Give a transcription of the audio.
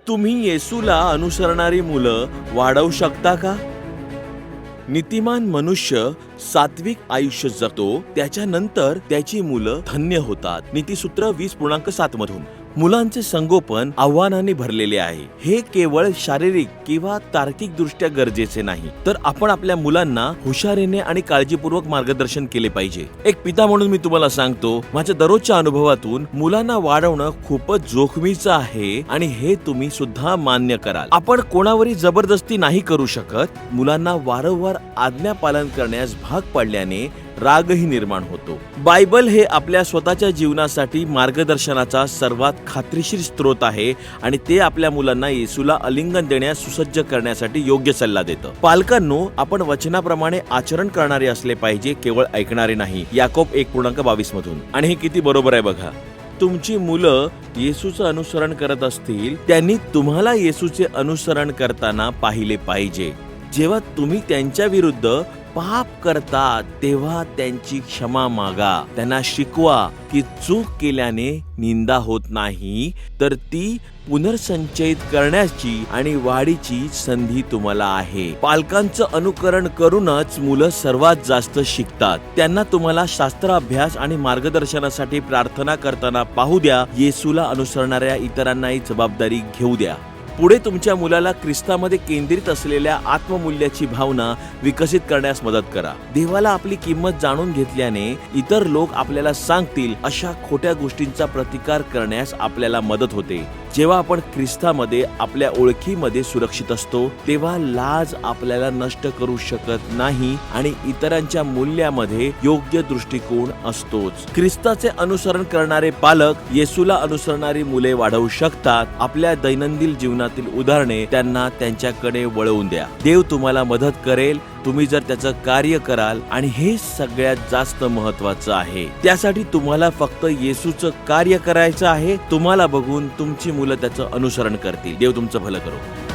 तुम्ही येसूला अनुसरणारी मुलं वाढवू शकता का? नीतिमान मनुष्य सात्विक आयुष्य जगतो, त्याच्यानंतर त्याची मुलं धन्य होतात. नीतिसूत्र 20.7 मधून. मुलांचे संगोपन आव्हानाने भरलेले आहे. हे केवळ शारीरिक किंवा तार्किक दृष्ट्या गरजेचे नाही, तर आपण आपल्या मुलांना हुशारीने आणि काळजीपूर्वक मार्गदर्शन केले पाहिजे. एक पिता म्हणून मी तुम्हाला सांगतो, माझ्या दररोजच्या अनुभवातून मुलांना वाढवणं खूपच जोखमीचं आहे आणि हे तुम्ही सुद्धा मान्य कराल. आपण कोणावरही जबरदस्ती नाही करू शकत. मुलांना वारंवार आज्ञा पालन करण्यास भाग पाडल्याने रागही निर्माण होतो. बायबल हे आपल्या स्वतःच्या जीवनासाठी मार्गदर्शनाचा सर्वात खात्रीशीर स्रोत आहे आणि ते आपल्या मुलांना येसूला आलिंगन देण्यास सुसज्ज करण्यासाठी योग्य सल्ला देतं. पालकांनो, आपण वचनाप्रमाणे आचरण करणारे असले पाहिजे, केवळ ऐकणारे नाही. याकोब 1.22 मधून. आणि हे किती बरोबर आहे बघा. तुमची मुलं येसूचं अनुसरण करत असतील, त्यांनी तुम्हाला येसूचे अनुसरण करताना पाहिले पाहिजे. जेव्हा तुम्ही त्यांच्या विरुद्ध पाप करता तेव्हा त्यांची क्षमा मागा. त्यांना शिकवा की चूक केल्याने निंदा होत नाही, तर ती पुनर्संचयित करण्याची आणि वाढीची संधी तुम्हाला आहे. पालकांचं अनुकरण करूनच मुलं सर्वात जास्त शिकतात. त्यांना तुम्हाला शास्त्राभ्यास आणि मार्गदर्शनासाठी प्रार्थना करताना पाहू द्या. येसूला अनुसरणाऱ्या इतरांनाही जबाबदारी घेऊ द्या. पुढे तुमच्या मुलाला ख्रिस्तामध्ये केंद्रित असलेल्या आत्ममूल्याची भावना विकसित करण्यास मदत करा. देवाला आपली किंमत जाणून घेतल्याने इतर लोक आपल्याला सांगतील अशा खोट्या गोष्टींचा प्रतिकार करण्यास आपल्याला मदत होते. जेव्हा आपण ख्रिस्तामध्ये आपल्या ओळखीमध्ये सुरक्षित असतो, तेव्हा लाज आपल्याला नष्ट करू शकत नाही आणि इतरांच्या मूल्यामध्ये योग्य दृष्टिकोन असतोच. ख्रिस्ताचे अनुसरण करणारे पालक येसूला अनुसरणारी मुले वाढवू शकतात. आपल्या दैनंदिन जीवनातील उदाहरणे त्यांना त्यांच्याकडे वळवून द्या. देव तुम्हाला मदत करेल, तुम्ही जर त्याचं कार्य कराल, आणि हे सगळ्यात जास्त महत्वाचं आहे. त्यासाठी तुम्हाला फक्त येसूचं कार्य करायचं आहे. तुम्हाला बघून तुमची मुलं त्याचं अनुसरण करतील. देव तुमचं भलं करो.